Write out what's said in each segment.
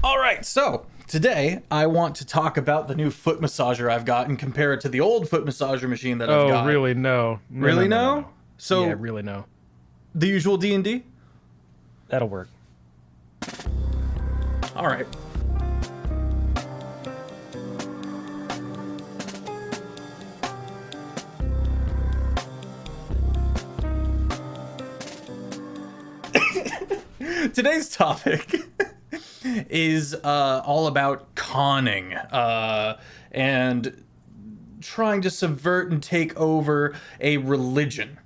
All right, so today I want to talk about the new foot massager I've got and compare it to the old foot massager machine that I've got. Oh, really? No. Really? No? No. So Yeah, really no. the usual D&D? That'll work. All right. Today's topic is all about conning and trying to subvert and take over a religion.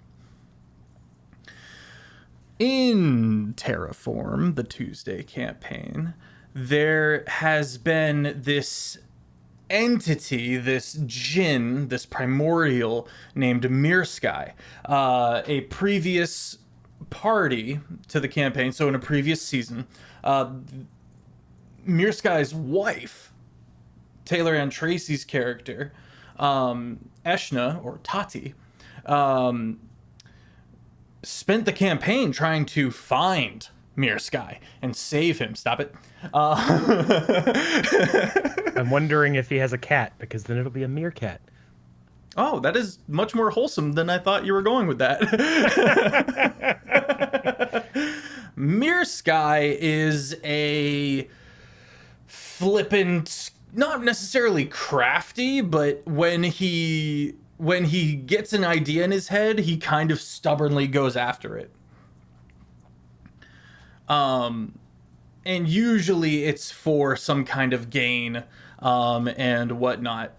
In Terraform, the Tuesday campaign, there has been this entity, this djinn, this primordial named Myrsky, a previous party to the campaign. So in a previous season, Myrsky's wife, Taylor Ann Tracy's character, Eshna, or Tati, spent the campaign trying to find Myrsky and save him. Stop it. I'm wondering if he has a cat, because then it'll be a meerkat. Oh, that is much more wholesome than I thought you were going with that. Myrsky is a flippant, not necessarily crafty, but when he gets an idea in his head, he kind of stubbornly goes after it. And usually it's for some kind of gain, and whatnot.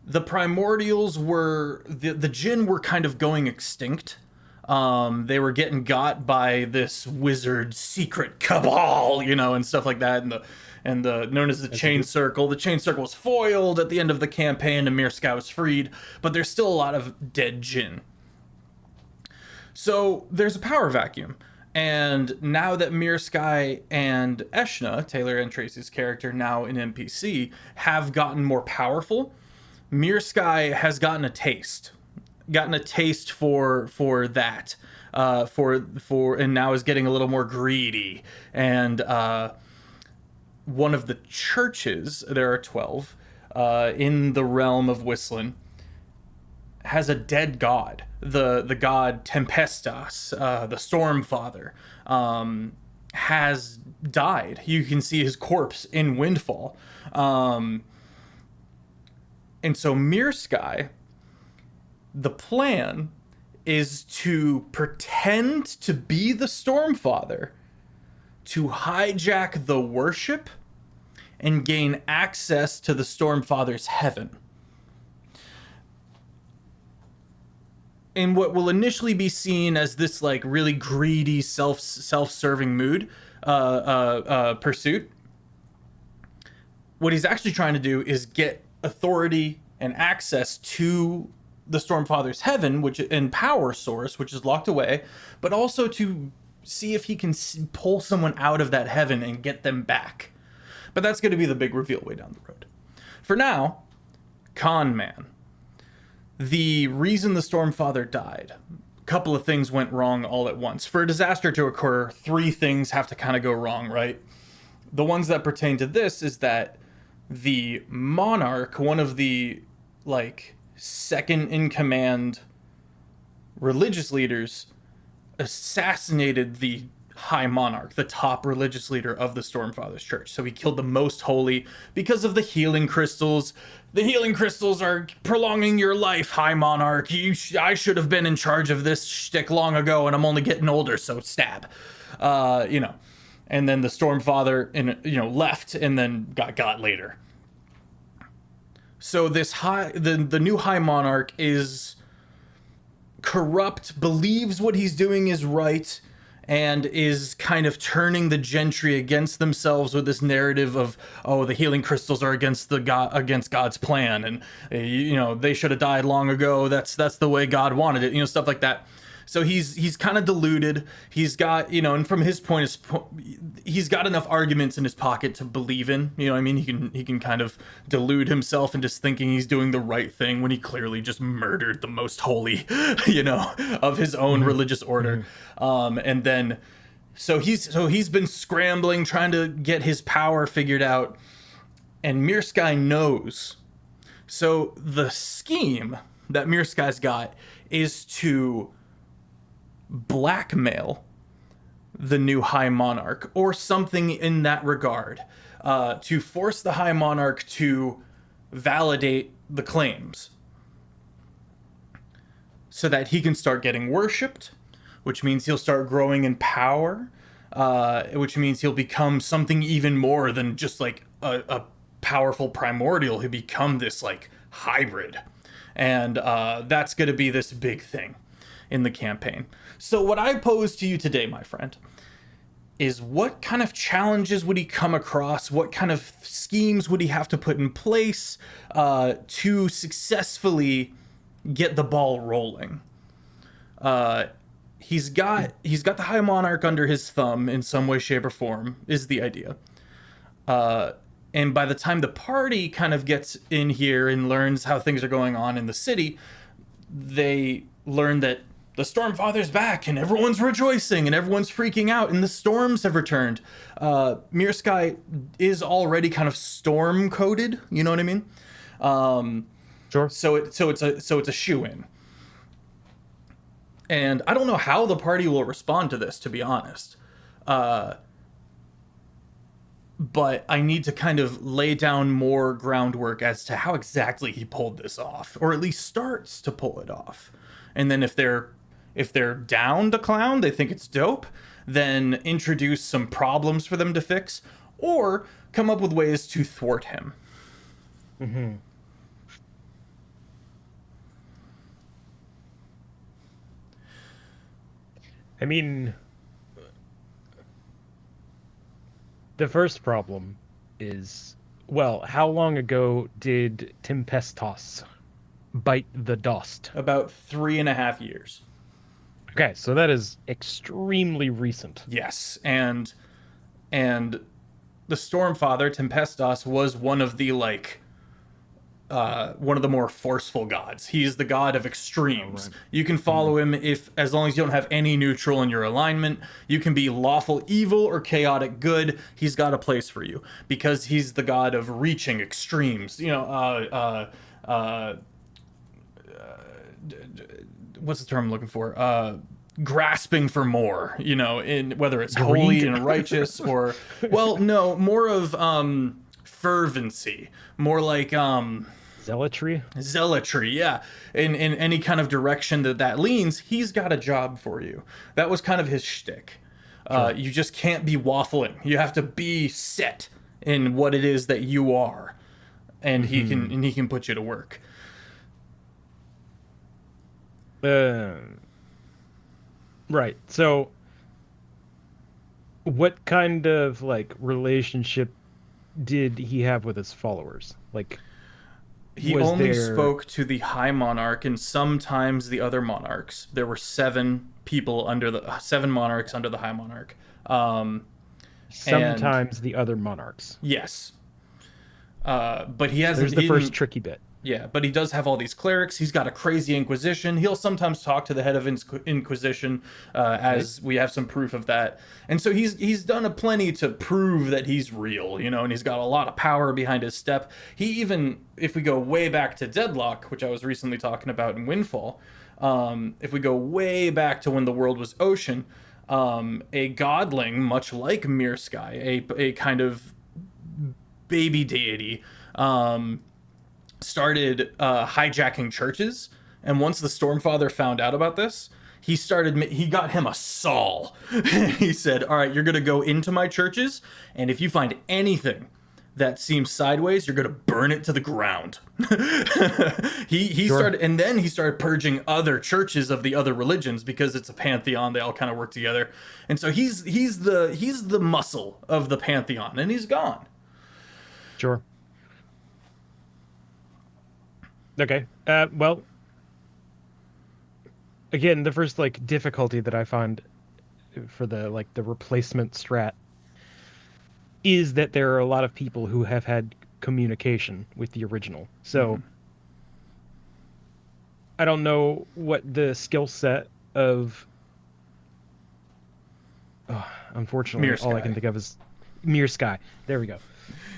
The primordials were, the djinn were kind of going extinct. They were getting got by this wizard secret cabal, and stuff like that. And the known as the Chain Circle. The Chain Circle was foiled at the end of the campaign, and Myrsky was freed, but there's still a lot of dead djinn. So there's a power vacuum. And now that Myrsky and Eshna, Taylor and Tracy's character, now an NPC, have gotten more powerful, Myrsky has gotten a taste for that, and now is getting a little more greedy. And one of the churches, there are 12, in the realm of Whistling, has a dead god. The god Tempestas, the Storm Father, has died. You can see his corpse in Windfall. And so Myrsky, the plan is to pretend to be the Stormfather, to hijack the worship, and gain access to the Stormfather's heaven. In what will initially be seen as this like really greedy, self-serving mood, pursuit, what he's actually trying to do is get authority and access to the Stormfather's heaven, which and power source, which is locked away, but also to see if he can pull someone out of that heaven and get them back. But that's going to be the big reveal way down the road. For now, Con Man. The reason the Stormfather died, a couple of things went wrong all at once. For a disaster to occur, 3 things have to kind of go wrong, right? The ones that pertain to this is that the monarch, one of the second in command religious leaders, assassinated the high monarch, the top religious leader of the Stormfather's church. So he killed the most holy because of the healing crystals. The healing crystals are prolonging your life, high monarch. I should have been in charge of this shtick long ago, and I'm only getting older, so stab. And then the Stormfather, left and then got later. So this the new High Monarch is corrupt, believes what he's doing is right, and is kind of turning the gentry against themselves with this narrative of, oh, the healing crystals are against God's plan, and they should have died long ago. That's the way God wanted it, stuff like that. So he's kind of deluded. He's got, and from his point, he's got enough arguments in his pocket to believe in. He can kind of delude himself into thinking he's doing the right thing when he clearly just murdered the most holy, of his own religious order. And then So he's been scrambling, trying to get his power figured out, and Myrsky knows. So the scheme that Myrsky's got is to blackmail the new High Monarch, or something in that regard, to force the High Monarch to validate the claims so that he can start getting worshipped, which means he'll start growing in power, which means he'll become something even more than just like a powerful primordial. He'll become this like hybrid. And that's going to be this big thing in the campaign. So what I pose to you today, my friend, is what kind of challenges would he come across? What kind of schemes would he have to put in place to successfully get the ball rolling? He's got the High Monarch under his thumb in some way, shape, or form, is the idea. And by the time the party kind of gets in here and learns how things are going on in the city, they learn that the Stormfather's back and everyone's rejoicing and everyone's freaking out and the storms have returned. Myrsky is already kind of storm coded, you know what I mean? Sure. So it's a shoo-in. And I don't know how the party will respond to this, to be honest. But I need to kind of lay down more groundwork as to how exactly he pulled this off, or at least starts to pull it off. And then if they're down to clown, they think it's dope, then introduce some problems for them to fix, or come up with ways to thwart him. Mm-hmm. I mean, the first problem is, well, how long ago did Tempestos bite the dust? About 3.5 years. Okay, so that is extremely recent. Yes, and the Stormfather, Tempestos, was one of the one of the more forceful gods. He's the god of extremes. Right. You can follow him as long as you don't have any neutral in your alignment. You can be lawful evil or chaotic good. He's got a place for you because he's the god of reaching extremes. You know, what's the term I'm looking for? Grasping for more, you know, in whether it's holy and righteous or, well, no, more of fervency, more like zealotry, yeah, in any kind of direction that leans. He's got a job for you. That was kind of his shtick. Sure. You just can't be waffling. You have to be set in what it is that you are, and he can put you to work. Right. So what kind of like relationship did he have with his followers? Like, he only spoke to the High Monarch and sometimes the other monarchs. There were 7 monarchs under the High Monarch. Sometimes the other monarchs. Yes. But he hasn't. There's the first tricky bit. Yeah, but he does have all these clerics. He's got a crazy Inquisition. He'll sometimes talk to the head of Inquisition, as we have some proof of that. And so he's done a plenty to prove that he's real, you know, and he's got a lot of power behind his step. He even, if we go way back to Deadlock, which I was recently talking about in Windfall, if we go way back to when the world was ocean, a godling, much like Myrsky, a kind of baby deity, started hijacking churches, and once the Stormfather found out about this, he got him a saw. He said, all right, you're gonna go into my churches, and if you find anything that seems sideways, you're gonna burn it to the ground. He Sure. started, and then he started purging other churches of the other religions, because it's a pantheon, they all kind of work together. And so he's the muscle of the pantheon, and he's gone. Sure. Okay. Well, again, the first like difficulty that I find for the replacement strat is that there are a lot of people who have had communication with the original. So I don't know what the skill set of Unfortunately, all I can Myrsky. think of is Myrsky. There we go. I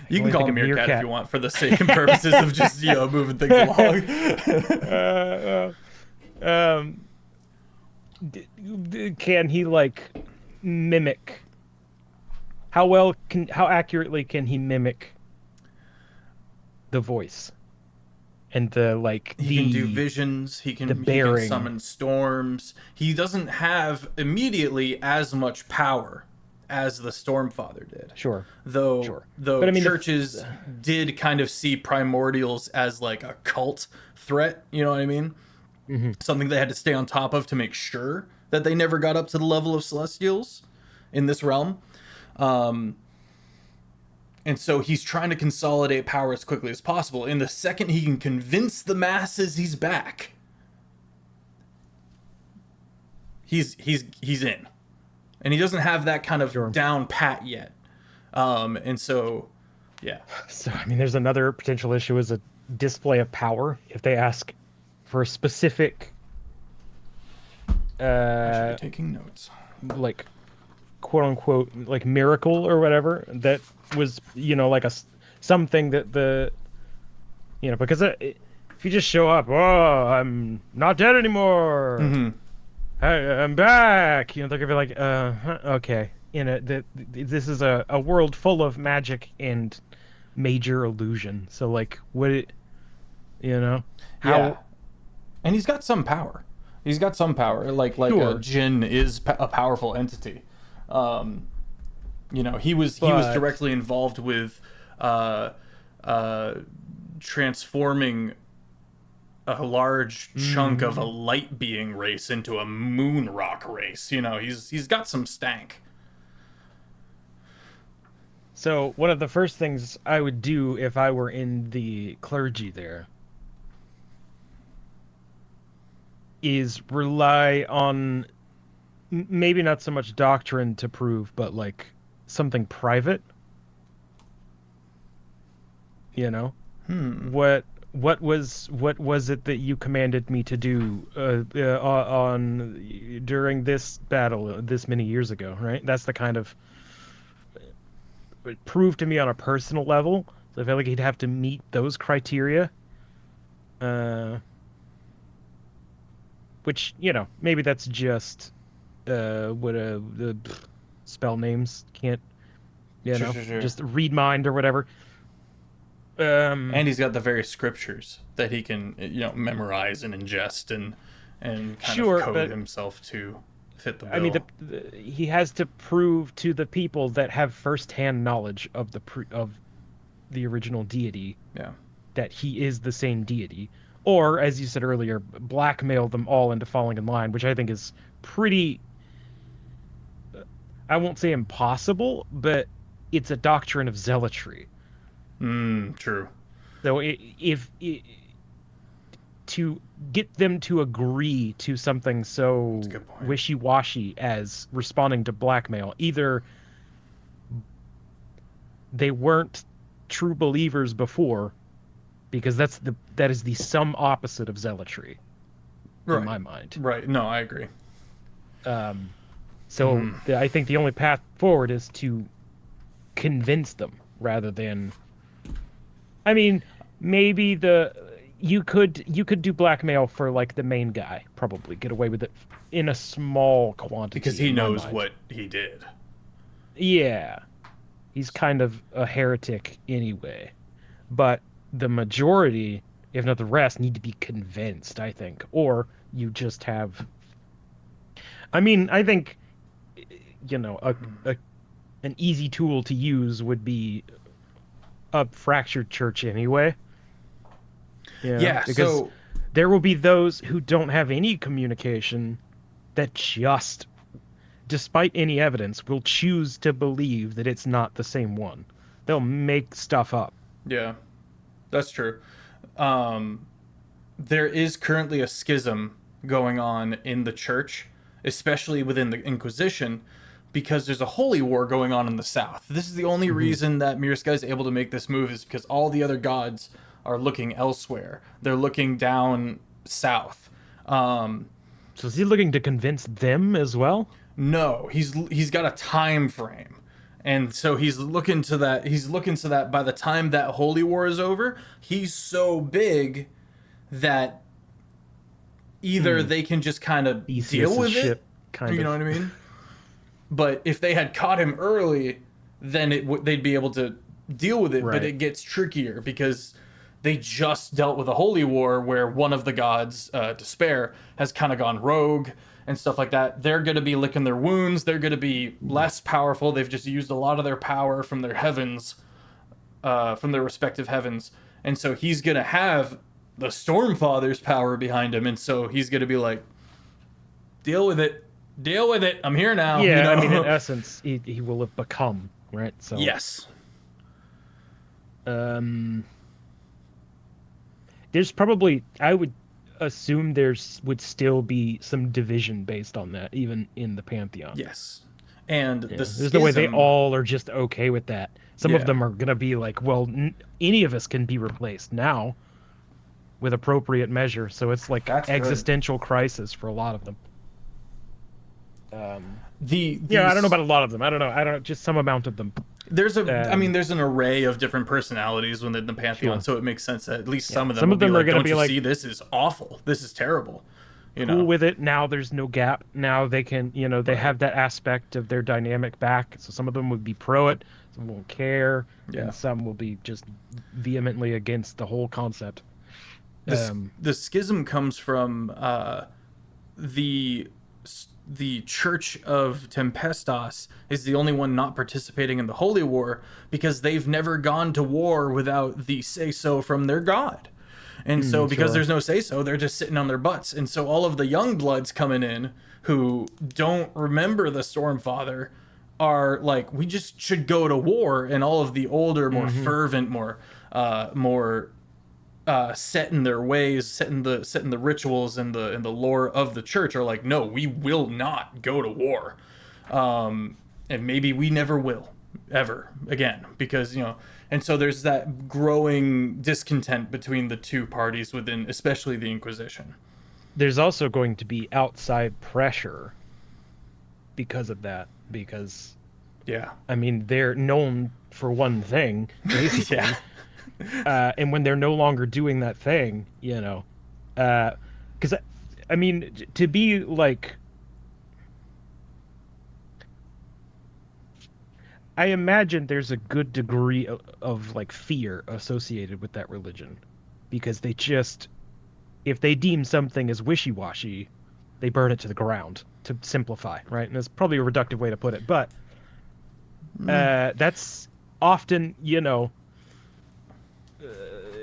You can can only call think him of Meerkat if Meerkat. you want, for the sake and purposes of just moving things along. Um, can he like mimic? How accurately can he mimic the voice and the like He can do visions. the He can bearing? summon storms. He doesn't have immediately as much power as the Stormfather did, Sure, though sure. though But I mean churches did kind of see primordials as like a cult threat. You know what I mean? Mhm. Something they had to stay on top of to make sure that they never got up to the level of celestials in this realm. Um, and so he's trying to consolidate power as quickly as possible. In the second he can convince the masses he's back, he's in, and he doesn't have that kind of Sure. down pat yet. And so, yeah, So I mean, there's another potential issue is a display of power. If they ask for a specific, I should be uh, taking notes. like quote unquote like miracle or whatever that was like something that because if you just show up, oh, I'm not dead anymore, Mm-hmm. I'm back, they're gonna be like, okay, this is a world full of magic and major illusion, so like what it Yeah, how and he's got some power. He's got some power. Like a sure, Jinn is a powerful entity. Um, he was but directly involved with uh, uh, transforming a large chunk of a mm, light being race into a moon rock race. He's got some stank. so one of the first things I would do if I were in the clergy there is rely on maybe not so much doctrine to prove, but like something private. You know, Hmm. what was it that you commanded me to do on during this battle this many years ago? Right, that's the kind of prove to me on a personal level. So I feel like he'd have to meet those criteria. Uh, which maybe that's just what the spell names can't Sure, sure, sure. just read mind or whatever. And he's got the various scriptures that he can, memorize and ingest and kind of Sure, code but himself to fit the I mean bill. he has to prove to the people that have firsthand knowledge of of the original deity Yeah. that he is the same deity, or as you said earlier, blackmail them all into falling in line, which I think is pretty, I won't say impossible, but it's a doctrine of zealotry. True. So if to get them to agree to something so That's a good point. wishy-washy as responding to blackmail, either they weren't true believers before, because that is the sum opposite of zealotry in Right. my mind. Right. No, I agree. Um, so I think the only path forward is to convince them rather than. I mean, maybe you could do blackmail for like the main guy, probably get away with it in a small quantity Because he in my knows mind. what he did. Yeah, he's kind of a heretic anyway, but the majority, if not the rest, need to be convinced, I think, or you just have. I mean, I think a an easy tool to use would be a fractured church anyway. Yeah. Because So there will be those who don't have any communication that just, despite any evidence, will choose to believe that it's not the same one. They'll make stuff up. yeah, that's true. Um, there is currently a schism going on in the church, especially within the Inquisition, because there's a holy war going on in the south. This is the only Mhm. reason that Myrsky is able to make this move, is because all the other gods are looking elsewhere. They're looking down south. Um, So is he looking to convince them as well? No, he's got a time frame. And so he's looking to that. He's looking to that. By the time that holy war is over, he's so big that either they can just kind of deal Theseus's with ship, it. kind You of. know what I mean? But if they had caught him early, then they'd be able to deal with it. But Right. it gets trickier because they just dealt with a holy war where one of the gods, Despair, has kind of gone rogue and stuff like that. They're going to be licking their wounds. They're going to be less powerful. They've just used a lot of their power from their heavens, from their respective heavens. And so he's going to have the Stormfather's power behind him. And so he's going to be like, deal with it. Deal with it. I'm here now. Yeah, You know? I mean, in essence, he will have become, right? So Yes. There's probably, I would assume would still be some division based on that, even in the Pantheon. Yes. And Yeah. the There's no way they schism- all are just okay with that. Some of Yeah. them are gonna be like, well, any of us can be replaced now with appropriate measure. So it's like That's good. existential crisis for a lot of them. the Yeah, I don't know about a lot of them. I don't know. Just some amount of them. There's I mean, there's an array of different personalities within the Pantheon, Sure. so it makes sense that at least some of them Some will of them be are like, gonna don't be you like- see, this is awful. This is terrible. You Cool know? with it. Now there's no gap. Now they can, they have that aspect of their dynamic back. So some of them would be pro it, some won't care, Yeah. and some will be just vehemently against the whole concept. The schism comes from the Church of Tempestas is the only one not participating in the Holy War because they've never gone to war without the say-so from their god. And so because sure. there's no say-so, they're just sitting on their butts. And so all of the young bloods coming in who don't remember the Stormfather are like, we just should go to war. And all of the older, more fervent, more set in their ways, set in the rituals and the lore of the church are like, no, we will not go to war, and maybe we never will ever again, because and so there's that growing discontent between the two parties within, especially the Inquisition. There's also going to be outside pressure because of that. Because Yeah, I mean, they're known for one thing, basically. yeah, And when they're no longer doing that thing, because I mean, to be like, I imagine there's a good degree of like fear associated with that religion, because they just, if they deem something as wishy-washy, they burn it to the ground, to simplify, right? And that's probably a reductive way to put it, but that's often,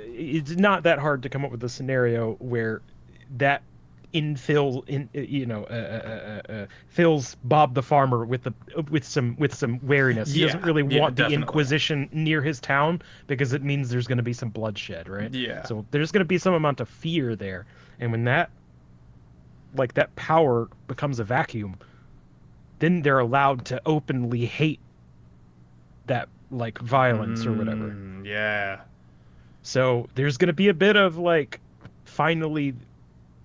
it's not that hard to come up with a scenario where that fills Bob the farmer with some wariness. He doesn't really yeah, want the definitely. Inquisition near his town because it means there's going to be some bloodshed, right? Yeah. So there's going to be some amount of fear there, and when that power becomes a vacuum, then they're allowed to openly hate that like violence or whatever. Yeah, So there's going to be a bit of like, finally,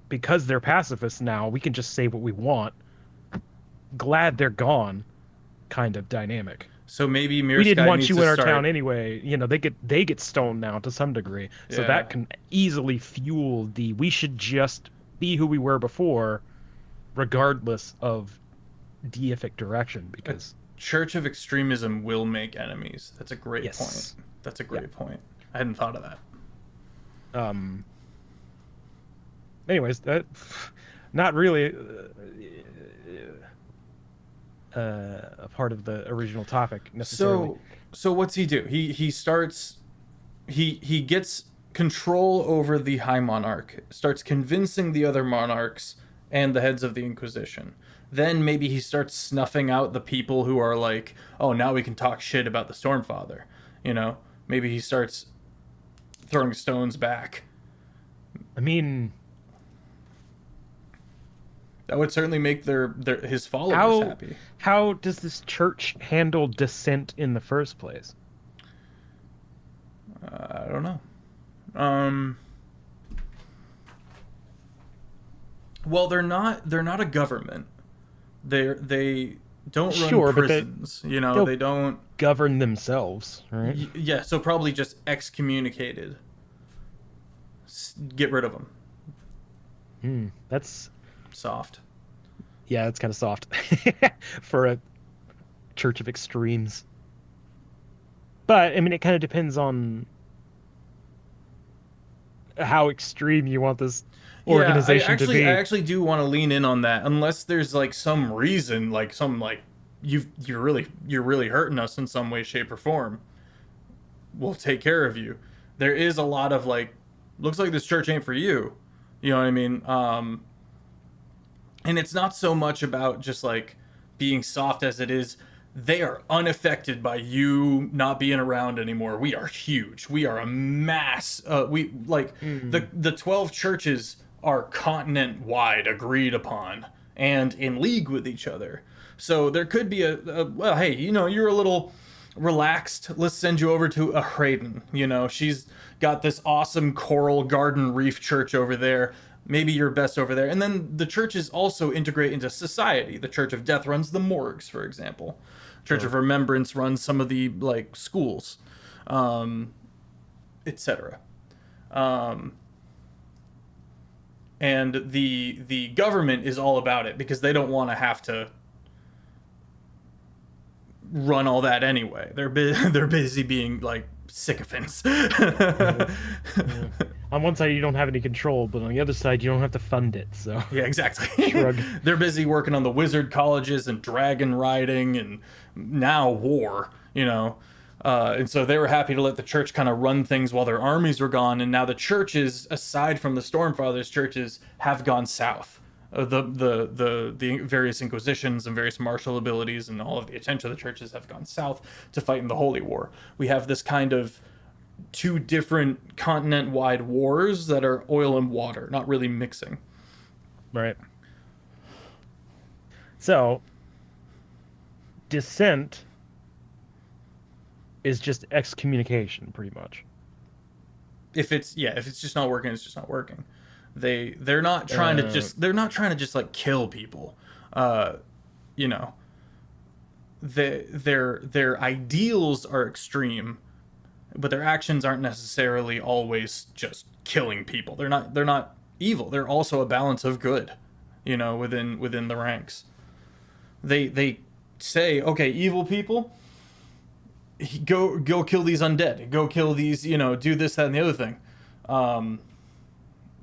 because they're pacifists now, we can just say what we want. Glad they're gone, kind of dynamic. so maybe Myrsky We didn't want needs you to in our start- town anyway. They get stoned now to some degree. So Yeah. that can easily fuel we should just be who we were before, regardless of deific direction, because Church of extremism will make enemies. That's a great Yes. point. That's a great point. I hadn't thought of that. anyways, that not really a part of the original topic necessarily. So what's he do? He starts he gets control over the High Monarch, starts convincing the other monarchs and the heads of the Inquisition. Then maybe he starts snuffing out the people who are like, oh, now we can talk shit about the Stormfather. Maybe he starts throwing stones back. I mean, That would certainly make his followers happy. how does this church handle dissent in the first place? I don't know. Well, they're not a government. They don't run Sure, but prisons. You know, they'll they don't. govern themselves, right? Yeah, so probably just excommunicated. Get rid of them. That's Soft. yeah, that's kind of soft for a church of extremes. But I mean, it kind of depends on how extreme you want this Yeah, organization to I be. actually do want to lean in on that. Unless there's like some reason, like some like you're really hurting us in some way, shape, or form. We'll take care of you. There is a lot of like, looks like this church ain't for you. You know what I mean? And it's not so much about just like being soft as it is they are unaffected by you not being around anymore. We are huge. We are a mass. We like the 12 churches are continent wide, agreed upon, and in league with each other. So there could be a well, hey, you know, you're a little relaxed. Let's send you over to a Hayden. You know, she's got this awesome coral garden reef church over there. Maybe you're best over there. And then the churches also integrate into society. The Church of Death runs the morgues, for example. Church of Remembrance runs some of the like schools, etc. And the government is all about it because they don't want to have to run all that anyway. They're busy being like sycophants. Yeah. On one side, you don't have any control, but on the other side, you don't have to fund it. So Yeah, exactly. Shrug. They're busy working on the wizard colleges and dragon riding and now war, you know. And so they were happy to let the church kind of run things while their armies were gone. And now the churches, aside from the Stormfathers churches, have gone south. The various inquisitions and various martial abilities and all of the attention of the churches have gone south to fight in the Holy War. We have this kind of two different continent-wide wars that are oil and water, not really mixing. Right. So, dissent is just excommunication, pretty much. If it's just not working, it's just not working. They're not trying to just like kill people. You know, their ideals are extreme, but their actions aren't necessarily always just killing people. They're not evil. They're also a balance of good, you know, within the ranks. They say, okay, evil people, go kill these undead. Go kill these, you know, do this, that, and the other thing.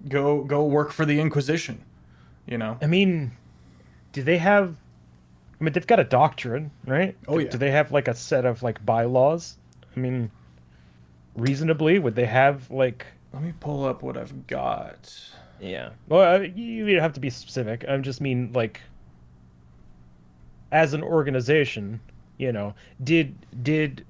Go work for the Inquisition, you know. I mean, do they have? I mean, they've got a doctrine, right? Oh yeah. Do they have like a set of like bylaws? I mean, reasonably, would they have like? Let me pull up what I've got. Yeah. Well, you have to be specific. I just mean like, as an organization, you know, did the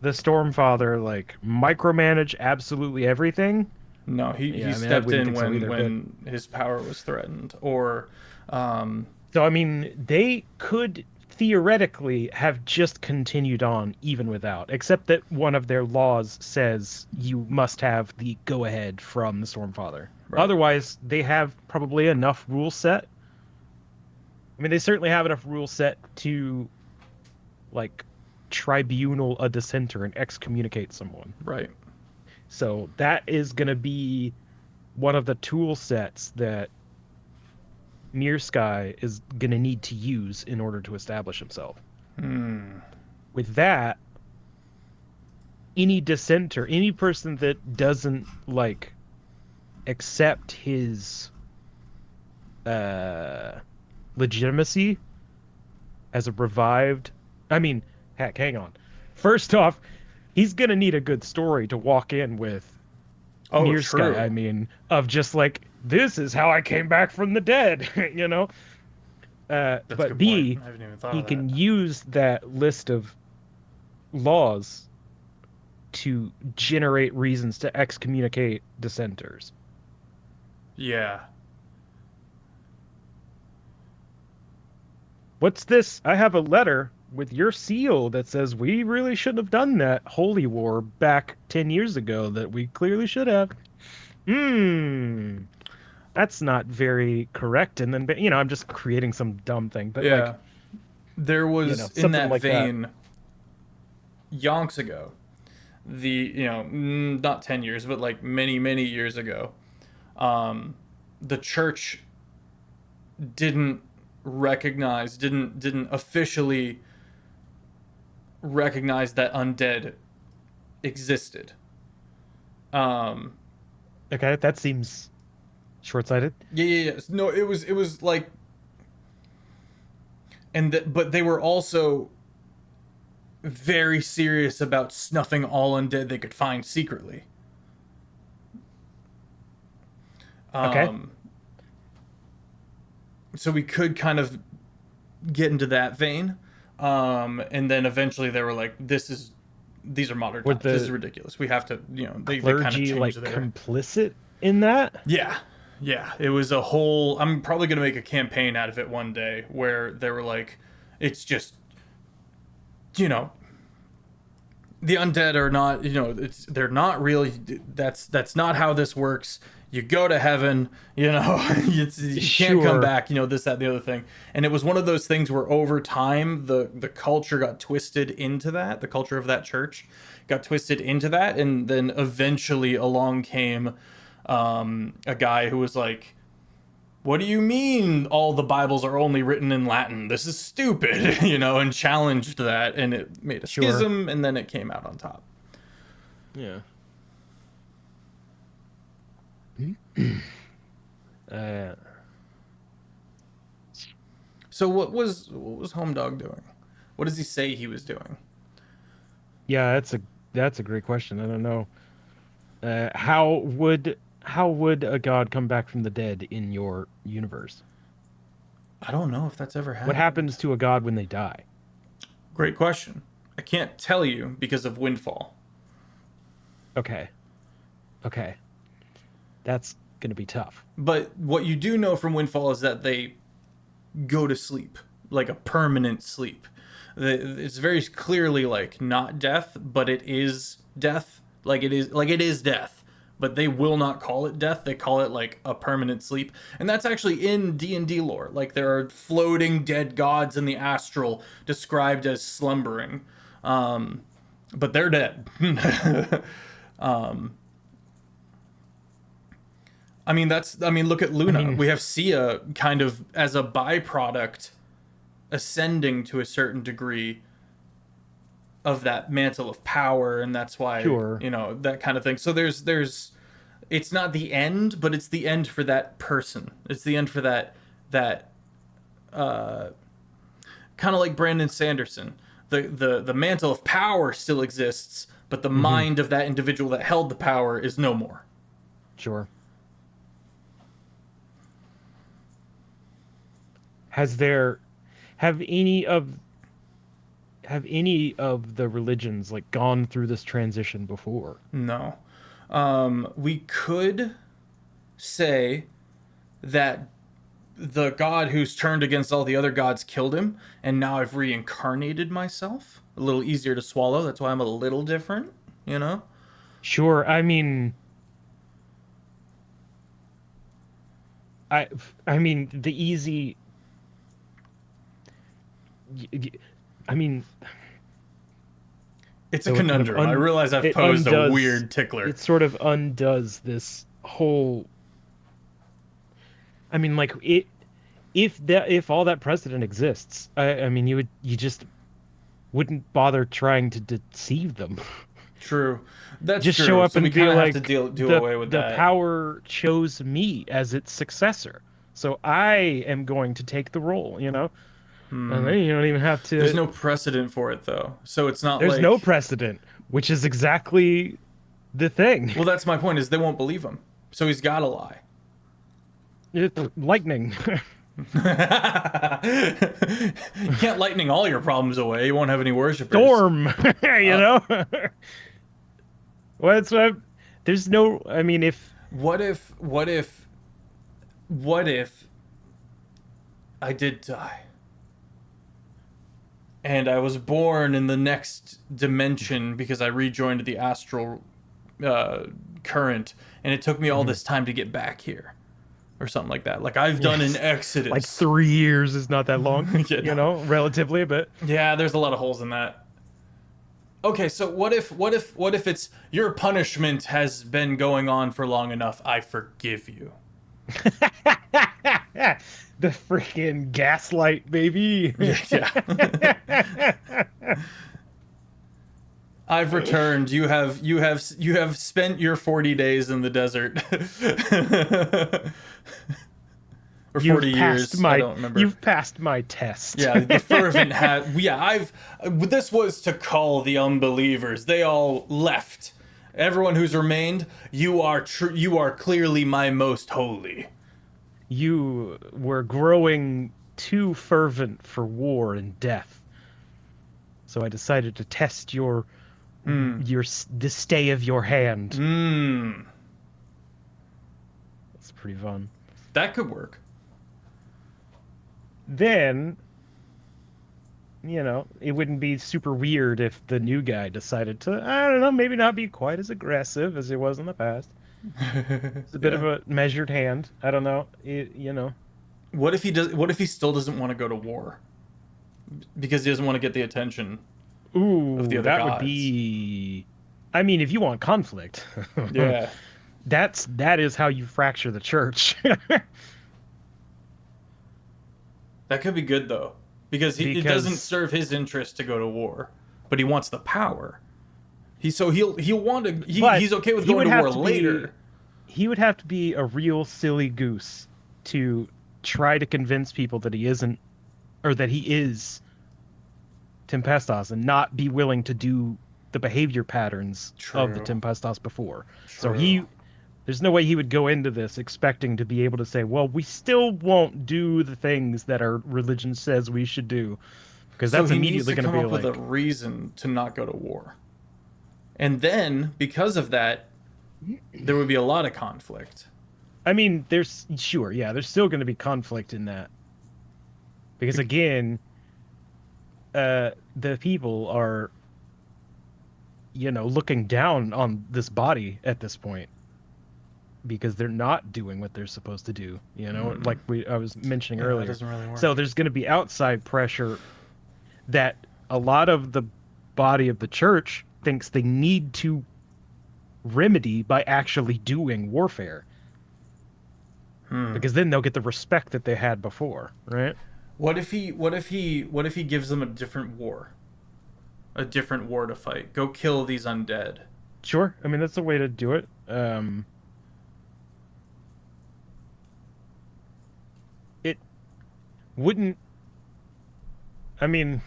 Stormfather like micromanage absolutely everything? No, he I mean, stepped in so either, when his power was threatened, or So I mean, they could theoretically have just continued on even without, except that one of their laws says you must have the go-ahead from the Stormfather. Right. Otherwise, they have probably enough rule set. I mean, they certainly have enough rule set to, like, tribunal a dissenter and excommunicate someone. right. So that is going to be one of the tool sets that Myrsky is going to need to use in order to establish himself. With that, any dissenter, any person that doesn't like accept his legitimacy as a revived, I mean, heck, hang on. First off, he's going to need a good story to walk in with Myrsky. True. I mean, of just like, this is how I came back from the dead, you know? That's a But good B, point. I haven't even thought he of can that. use that list of laws to generate reasons to excommunicate dissenters. Yeah. What's this? I have a letter with your seal that says we really shouldn't have done that holy war back 10 years ago that we clearly should have. that's not very correct. And then, I'm just creating some dumb thing, but like, Yeah. There was, in something that like that. vein, yonks ago, not 10 years, but like many, many years ago, the church didn't didn't officially recognize that undead existed. Um, Okay, that seems short-sighted. yeah. No, it was like, but they were also very serious about snuffing all undead they could find secretly. Okay, Um, so we could kind of get into that vein. And then eventually they were like, these are modern were times. This is the ridiculous. We have to, they kind of clergy like changed their. complicit in that? Yeah. Yeah. It was a whole, I'm probably going to make a campaign out of it one day where they were like, it's just, you know, the undead are not, they're not really, that's not how this works. You go to heaven, you can't come Sure. back, this, that, and the other thing. And it was one of those things where over time, the culture got twisted into that. The culture of that church got twisted into that. And then eventually along came a guy who was like, what do you mean all the Bibles are only written in Latin? This is stupid, and challenged that. And it made a Sure. schism, and then it came out on top. Yeah. Uh, So what was Home Dog doing? What does he say he was doing? yeah, that's a great question. I don't know. How would a god come back from the dead in your universe? I don't know if that's ever What happened. happens to a god when they die? Great question. I can't tell you because of Windfall. Okay. Okay. That's gonna be tough. But what you do know from Windfall is that they go to sleep, like a permanent sleep. It's very clearly like not death, but it is death. Like it is death, but they will not call it death. They call it like a permanent sleep, and that's actually in D&D lore. Like there are floating dead gods in the astral described as slumbering, but they're dead. um, look at I Luna. mean, We have Sia kind of as a byproduct ascending to a certain degree of that mantle of power, and that's why, sure. that kind of thing. So there's it's not the end, but it's the end for that person. It's the end for that uh kind of like Brandon Sanderson. The mantle of power still exists, but the Hmm. mind of that individual that held the power is no more. Sure. Has there have any of have any of the religions like gone through this transition before? No. We could say that the god who's turned against all the other gods killed him, and now I've reincarnated myself. A little easier to swallow. That's why I'm a little different, you know? Sure. I mean, I I mean the easy y- y- I mean It's a so conundrum. I realize I've posed a weird tickler. it sort of undoes this whole. I mean, like it if all that precedent exists, I mean you just wouldn't bother trying to deceive them. True. That's Just show true. up So we and be kind of have to like, do the away with the that. power chose me as its successor, so I am going to take the role. And then you don't even have There's to. no precedent for it, though. So it's not There's no like. precedent, which is exactly the thing. Well, that's my point, is they won't believe him. So he's got to lie. It's lightning. You can't lightning all your problems away. You won't have any worshippers. Storm. you Uh, know. What's what? There's no. I mean, if what if I did die and I was born in the next dimension because I rejoined the astral uh, current, and it took me all Mhm. this time to get back here, or something like that. Like I've done an exodus. Like 3 years is not that long, Yeah, you know, relatively, but yeah, there's a lot of holes in that. Okay, so what if it's your punishment has been going on for long enough? I forgive you. the freaking gaslight, baby. Yeah. I've returned. You have spent your 40 days in the desert. Or 40 years. I don't remember. You've passed my test. Yeah, the fervent had. Yeah, This was to call the unbelievers. They all left. Everyone who's remained, you are clearly my most holy. You were growing too fervent for war and death. So I decided to test the stay of your hand. That's pretty fun. That could work. Then, you know, it wouldn't be super weird if the new guy decided to, I don't know, maybe not be quite as aggressive as he was in the past. It's a bit of a measured hand. I don't know. You know. What if he still doesn't want to go to war? Because he doesn't want to get the attention of the other that gods. Would be. I mean, if you want conflict. Yeah. That is how you fracture the church. That could be good though, because it doesn't serve his interest to go to war, but he wants the power. He'll want to. He's okay with going to war later. He would have to be a real silly goose to try to convince people that he isn't, or that he is Tempestos, and not be willing to do the behavior patterns of the Tempestos before. True. So there's no way he would go into this expecting to be able to say, well, we still won't do the things that our religion says we should do, because that's immediately going to be come up with a reason to not go to war. And then, because of that, there would be a lot of conflict. I mean, there's still going to be conflict in that. Because again, the people are, you know, looking down on this body at this point, because they're not doing what they're supposed to do, you know, like I was mentioning earlier. That doesn't really work. So there's going to be outside pressure that a lot of the body of the church thinks they need to remedy by actually doing warfare. Because then they'll get the respect that they had before, right? What if he gives them a different war to fight? Go kill these undead. Sure. I mean, that's a way to do it. It wouldn't. I mean,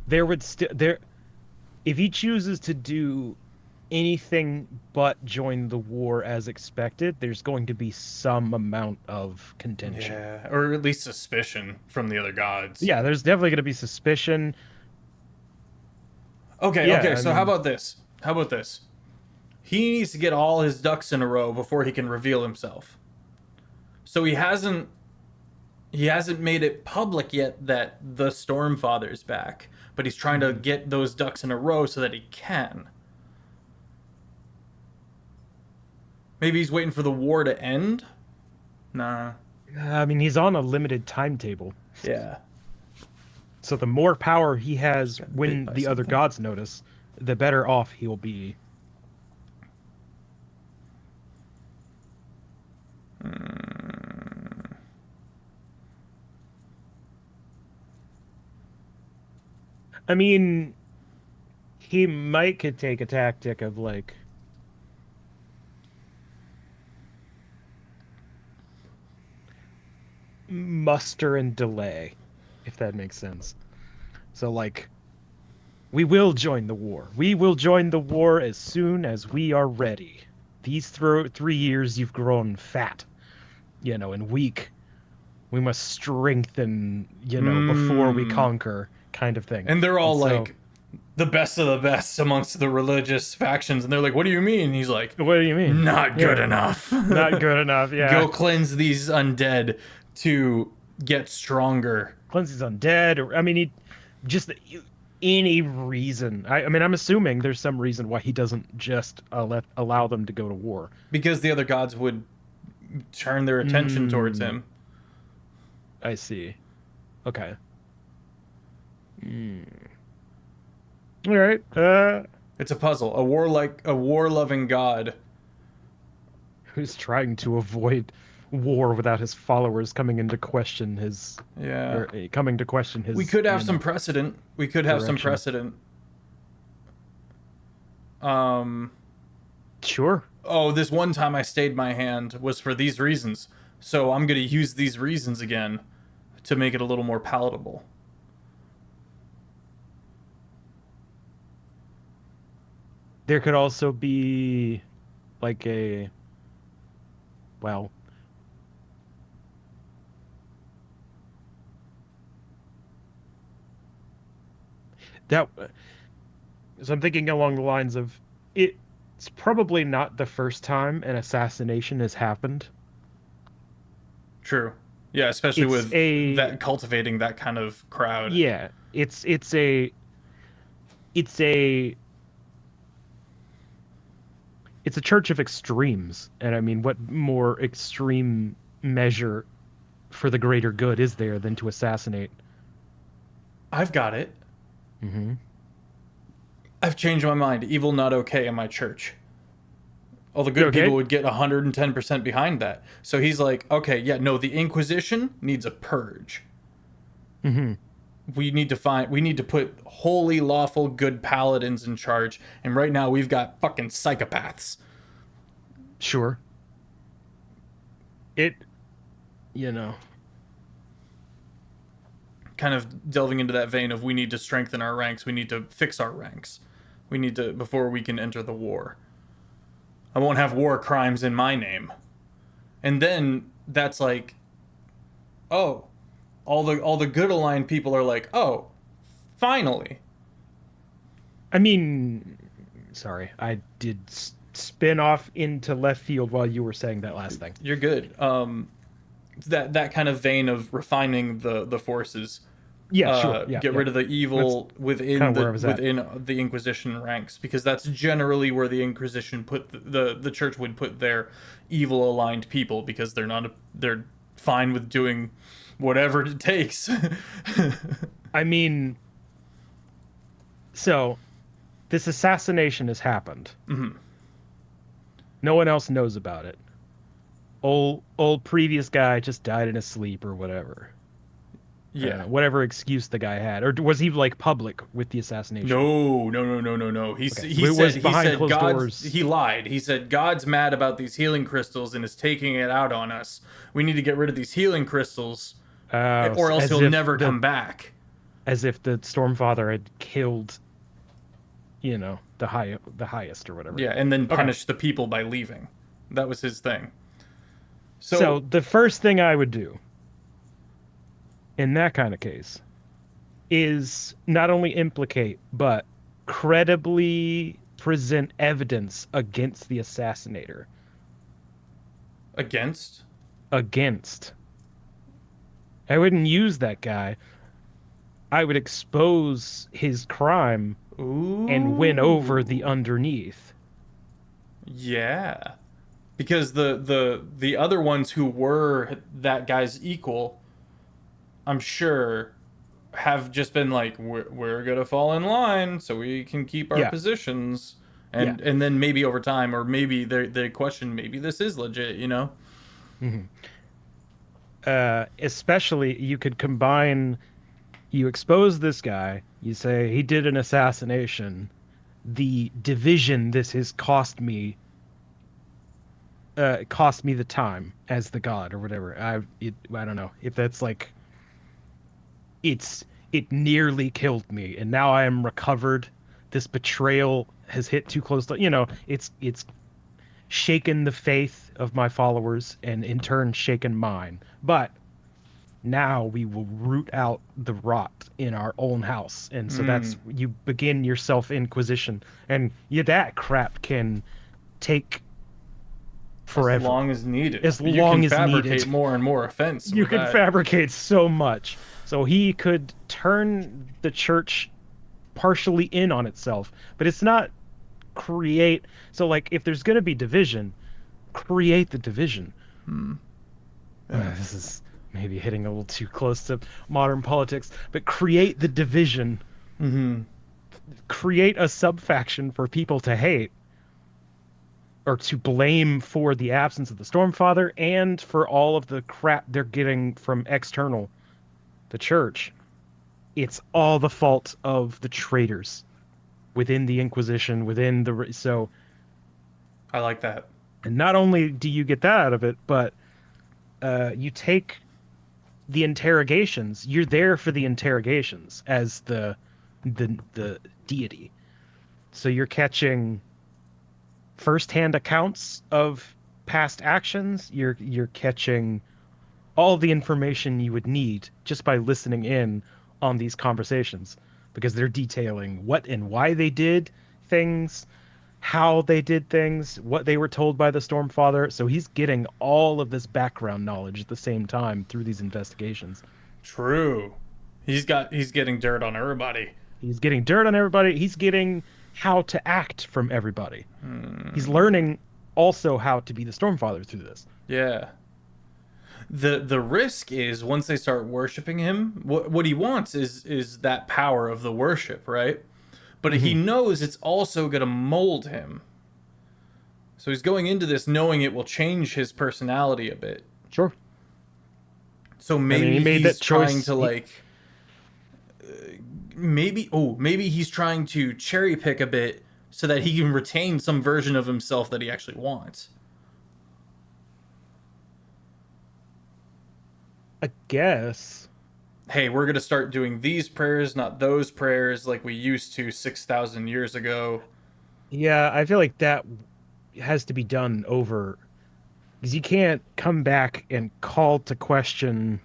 if he chooses to do anything but join the war as expected, there's going to be some amount of contention. Yeah, or at least suspicion from the other gods. Yeah, there's definitely going to be suspicion. Okay, so how about this? He needs to get all his ducks in a row before he can reveal himself. So he hasn't made it public yet that the Stormfather's back, but he's trying to get those ducks in a row so that he can. Maybe he's waiting for the war to end? Nah. I mean, he's on a limited timetable. Yeah. So the more power he has when the other gods notice, the better off he'll be. I mean, he could take a tactic of like, muster and delay, if that makes sense. So like, we will join the war. We will join the war as soon as we are ready. These 3 years you've grown fat, you know, and weak. We must strengthen, you know, before we conquer, kind of thing. And they're all like the best of the best amongst the religious factions, and they're like, what do you mean? And he's like, what do you mean? Not good enough. Not good enough, yeah. Go cleanse these undead to get stronger. Cleanse these undead, or I mean, any reason. I mean, I'm assuming there's some reason why he doesn't just allow them to go to war. Because the other gods would turn their attention towards him. I see. Okay. All right. It's a puzzle. A war-loving god. Who's trying to avoid war without his followers coming into question his Yeah. coming to question his. We could have some precedent. We could have some direction. precedent. Sure. Oh, this one time I stayed my hand was for these reasons. So I'm going to use these reasons again to make it a little more palatable. There could also be like a, well, that so I'm thinking along the lines of it's probably not the first time an assassination has happened. True. Yeah, especially It's with a that cultivating that kind of crowd. yeah, it's a it's a church of extremes, and I mean, what more extreme measure for the greater good is there than to assassinate? I've got it. Mm-hmm. I've changed my mind. Evil not okay in my church. All the good Okay. people would get 110% behind that. So he's like, okay, yeah, no, the Inquisition needs a purge. Mm-hmm. We need to put holy, lawful, good paladins in charge. And right now we've got fucking psychopaths. Sure. It, you know, Kind of delving into that vein of we need to strengthen our ranks. We need to fix our ranks. We need to, before we can enter the war. I won't have war crimes in my name. And then that's like, oh, all the good aligned people are like, oh, finally. I mean, sorry, I did spin off into left field while you were saying that last thing. You're good. That kind of vein of refining the forces. Yeah, sure. Yeah, get rid of the evil within kinda where I was at. the Inquisition ranks, because that's generally where the Inquisition put the church would put their evil aligned people, because they're fine with doing whatever it takes. I mean, so this assassination has happened. Mm-hmm. No one else knows about it. Old previous guy just died in his sleep or whatever. Yeah. Whatever excuse the guy had, or was he like public with the assassination? No. He Okay. he It was said behind closed God's doors. he lied. He said God's mad about these healing crystals and is taking it out on us. We need to get rid of these healing crystals, or else As he'll if never the- come back. As if the Stormfather had killed, the highest or whatever. Yeah, and then Okay. punish the people by leaving. That was his thing. So the first thing I would do in that kind of case is not only implicate, but credibly present evidence against the assassinator. against. Against. I wouldn't use that guy. I would expose his crime Ooh. and win over the underneath. Yeah. Because the other ones who were that guy's equal, I'm sure, have just been like, we're gonna fall in line so we can keep our Yeah. positions, and then maybe over time, or maybe they question, maybe this is legit, Especially, you could combine, you expose this guy, you say he did an assassination, the division this has cost me the time as the god or whatever. I don't know if that's like, it nearly killed me and now I am recovered. This betrayal has hit too close to, it's shaken the faith of my followers and in turn shaken mine. But now we will root out the rot in our own house. And so that's, you begin your self-inquisition, and that crap can take forever. As long as needed. As You long can as fabricate needed. more and more offense. You with can that. fabricate so much. So he could turn the church partially in on itself, but it's not create. So like, if there's going to be division, create the division. Yeah. This is maybe hitting a little too close to modern politics, but create the division, Mm-hmm. create a subfaction for people to hate or to blame for the absence of the Stormfather and for all of the crap they're getting from external, the church. It's all the fault of the traitors within the Inquisition, within the so. I like that. And not only do you get that out of it, but you take the interrogations. You're there for the interrogations as the deity. So you're catching firsthand accounts of past actions. You're catching all the information you would need just by listening in on these conversations because they're detailing what and why they did things, how they did things, what they were told by the Stormfather. So he's getting all of this background knowledge at the same time through these investigations. True. He's getting dirt on everybody. He's getting dirt on everybody. He's getting how to act from everybody. He's learning also how to be the Stormfather through this. Yeah. The risk is once they start worshiping him, what he wants is that power of the worship, right? But he knows it's also going to mold him. So he's going into this knowing it will change his personality a bit. Sure. So maybe he made he's that choice. trying to like maybe he's trying to cherry pick a bit so that he can retain some version of himself that he actually wants. I guess. Hey, we're going to start doing these prayers, not those prayers like we used to 6,000 years ago. Yeah, I feel like that has to be done over because you can't come back and call to question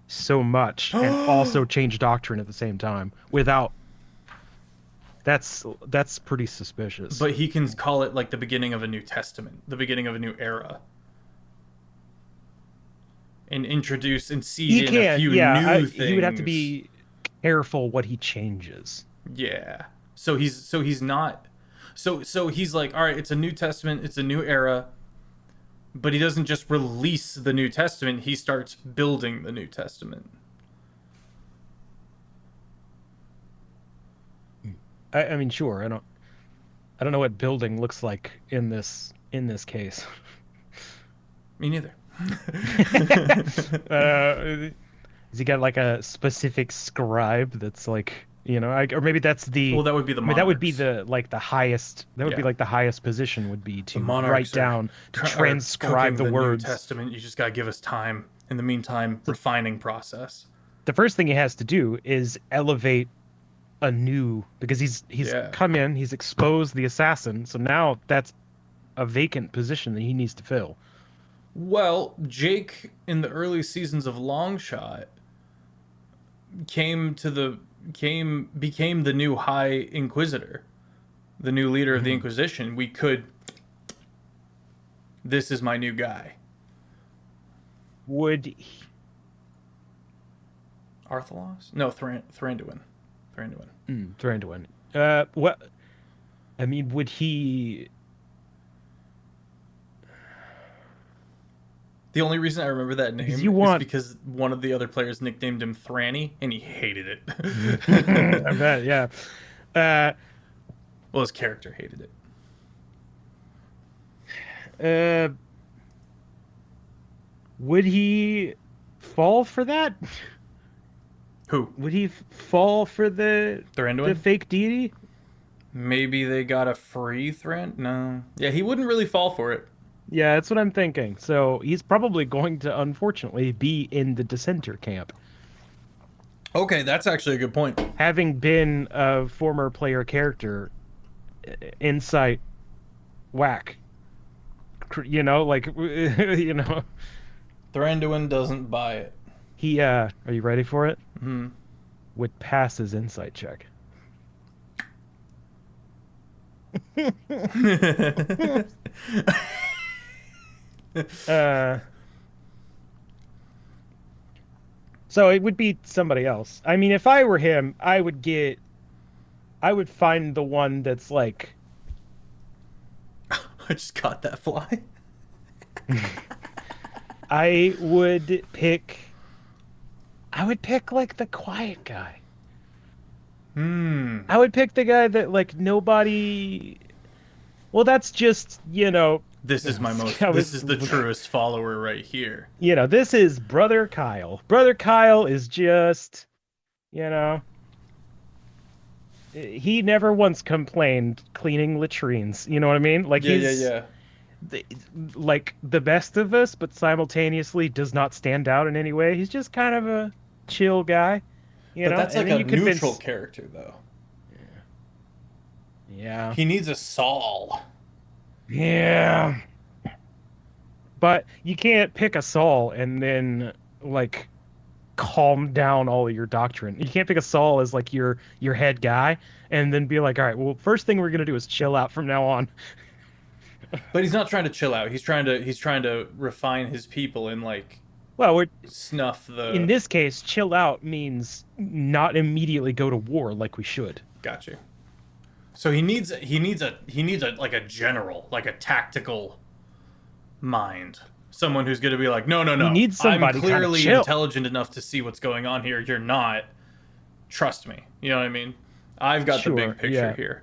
so much and also change doctrine at the same time without that's pretty suspicious. But he can call it like the beginning of a New Testament, the beginning of a new era. And introduce and seed in a few new things. He would have to be careful what he changes. Yeah. So he's not so he's like, all right, it's a New Testament, it's a new era, but he doesn't just release the New Testament, he starts building the New Testament. I mean, sure. I don't know what building looks like in this case. Me neither. Has he got like a specific scribe that's like, or maybe that's the Well, that would be the monarchs. that would be the like the highest that would be Yeah. like the highest position would be to monarchs write down to transcribe the words. New Testament. You just got to give us time. In the meantime, refining process. The first thing he has to do is elevate a new because he's come in, he's exposed the assassin, so now that's a vacant position that he needs to fill. Well, Jake in the early seasons of Longshot became the new High Inquisitor, the new leader of the Inquisition. This is my new guy. Would he... Arthalos? No, Thranduin. Thranduin. What? I mean, would he? The only reason I remember that name is because one of the other players nicknamed him Thranny, and he hated it. I bet, yeah. Well, his character hated it. Would he fall for that? Who? Would he fall for the fake deity? Maybe they got a free Thran? No. Yeah, he wouldn't really fall for it. Yeah, that's what I'm thinking. So he's probably going to, unfortunately, be in the dissenter camp. Okay, that's actually a good point. Having been a former player character, insight, whack. Thranduin doesn't buy it. He, are you ready for it? Mm-hmm. Would pass his insight check. So it would be somebody else. I mean, if I were him, I would find the one that's like... I just caught that fly. I would pick. I would pick like the quiet guy. Hmm. I would pick the guy that like nobody. Well, that's just This is my most. I This was, is the truest follower right here. this is Brother Kyle. Brother Kyle is just, you know, he never once complained cleaning latrines. You know what I mean? Like Yeah, yeah, he's yeah. the, like the best of us, but simultaneously does not stand out in any way. He's just kind of a chill guy, But that's and like then a you neutral convince. character, though. Yeah, He needs a Saul. yeah, but you can't pick a Saul and then like calm down all of your doctrine. You can't pick a Saul as like your head guy and then be like, all right, well, first thing we're gonna do is chill out from now on. But he's not trying to chill out. He's trying to refine his people and like Well, we're snuff in the. this case, chill out means not immediately go to war like we should. Got you. So he needs a like a general, like a tactical mind. Someone who's going to be like, no, no, He no. needs I'm somebody kind of clearly chill. intelligent enough to see what's going on here. You're not. Trust me. You know what I mean? I've got the Sure, big picture yeah. here.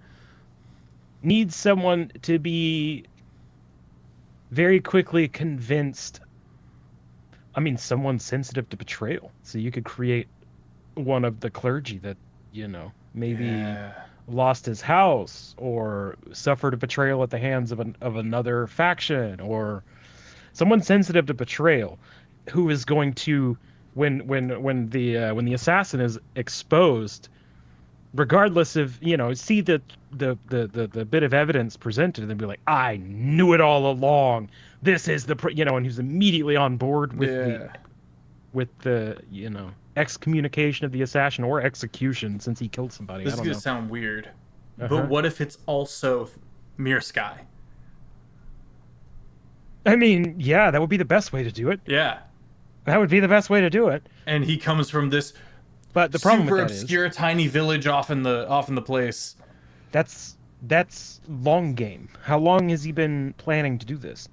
Needs someone to be very quickly convinced. I mean, someone sensitive to betrayal. So you could create one of the clergy that, maybe Yeah. lost his house or suffered a betrayal at the hands of another faction, or someone sensitive to betrayal who is going to when the assassin is exposed, regardless of see the bit of evidence presented and be like, I knew it all along, this is and who's immediately on board Yeah. with the excommunication of the assassin or execution since he killed somebody. This I is don't going to know. sound weird. But Uh-huh. what if it's also Myrsky? I mean, yeah, that would be the best way to do it. Yeah. That would be the best way to do it. And he comes from this But the problem with super that is obscure tiny village off in the place. that's long game. How long has he been planning to do this?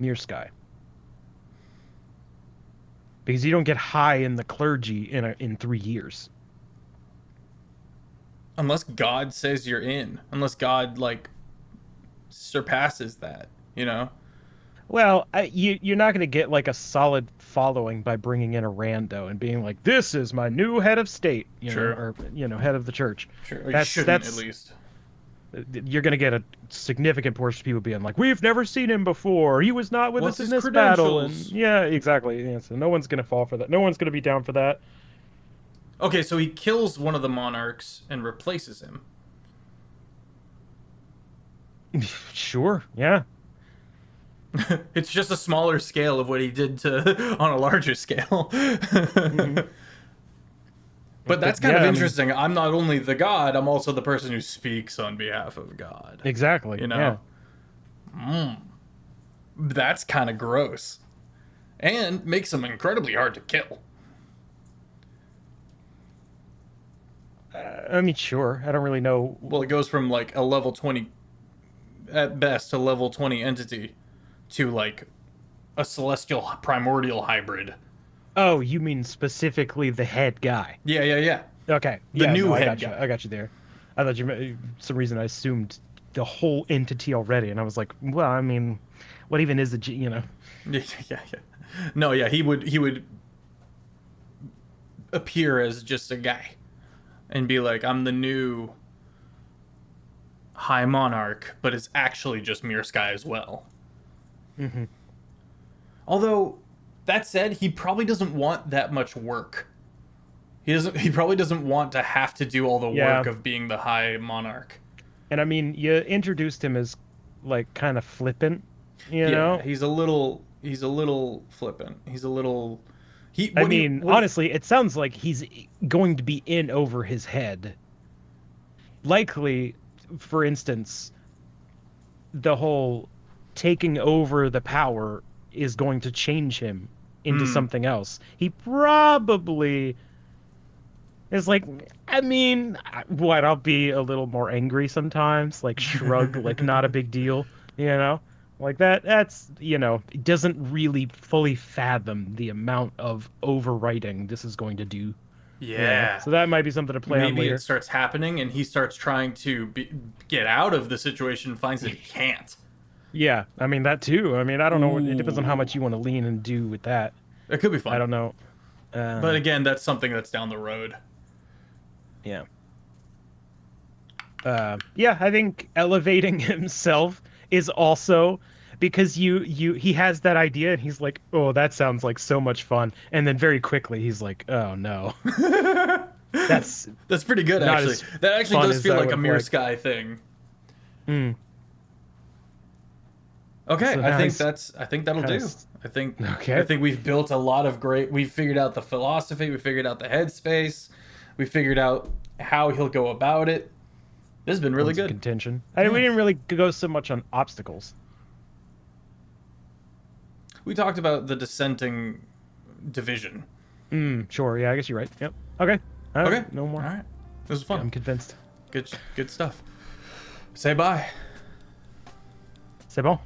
Myrsky. Because you don't get high in the clergy in 3 years. Unless God says you're in. Unless God like surpasses that, you know? Well, you're not going to get like a solid following by bringing in a rando and being like, "This is my new head of state," Sure. or head of the church. Sure. Or you That's shouldn't at that's least. you're going to get a significant portion of people being like, "We've never seen him before. He was not with What's us in his this battle." And credentials? yeah, exactly. Yeah, so no one's going to fall for that. No one's going to be down for that. Okay, so he kills one of the monarchs and replaces him. Sure. Yeah. It's just a smaller scale of what he did to on a larger scale. Hmm. But that's But kind yeah, of I mean, interesting. I'm not only the god, I'm also the person who speaks on behalf of God. exactly. You Yeah. know? That's kind of gross. And makes him incredibly hard to kill. I mean, sure. I don't really know. Well, it goes from like a level 20 at best to level 20 entity to like a celestial primordial hybrid. Oh, you mean specifically the head guy? Yeah, yeah, yeah. Okay. The Yeah, new no, I head got you. guy. I got you there. I thought you meant some reason I assumed the whole entity already, and I was like, well, I mean, what even is the. Yeah, yeah, yeah. No, yeah, he would appear as just a guy and be like, I'm the new High Monarch, but it's actually just Myrsky as well. Hmm. Although, that said, he probably doesn't want that much work. He probably doesn't want to have to do all the Yeah. work of being the High Monarch. And I mean, you introduced him as like kind of flippant, Yeah, he's a little flippant. He's a little he I what he mean, what honestly, it sounds like he's going to be in over his head. Likely, for instance, the whole taking over the power is going to change him into Hmm. something else. He probably is like, I mean, I'll be a little more angry sometimes, like shrug, like not a big deal, you know? Like that's, it doesn't really fully fathom the amount of overwriting this is going to do. Yeah. So that might be something to play on Maybe it later. starts happening and he starts trying to get out of the situation and finds that he can't. Yeah, I mean that too. I mean, I don't know. It depends on how Ooh. much you want to lean and do with that. It could be I fun. don't know. But Uh, again, that's something that's down the road. yeah. Yeah, I think elevating himself is also because he has that idea and he's like, "Oh, that sounds like so much fun." And then very quickly he's like, "Oh no." That's That's pretty good, not actually. as That actually fun does as feel I like a would have liked. Myrsky thing. Mm. Okay, So now he's I think that'll kind do. of I okay. think we've built a lot of great. We've figured out the philosophy. We figured out the headspace. We figured out how he'll go about it. This has been really Points of good. contention. We Yeah. didn't really go so much on obstacles. We talked about the dissenting division. Sure. Yeah, I guess you're right. Yep. Okay. Okay. No All more. right. This was fun. I'm convinced. Good stuff. Say bye. C'est bon.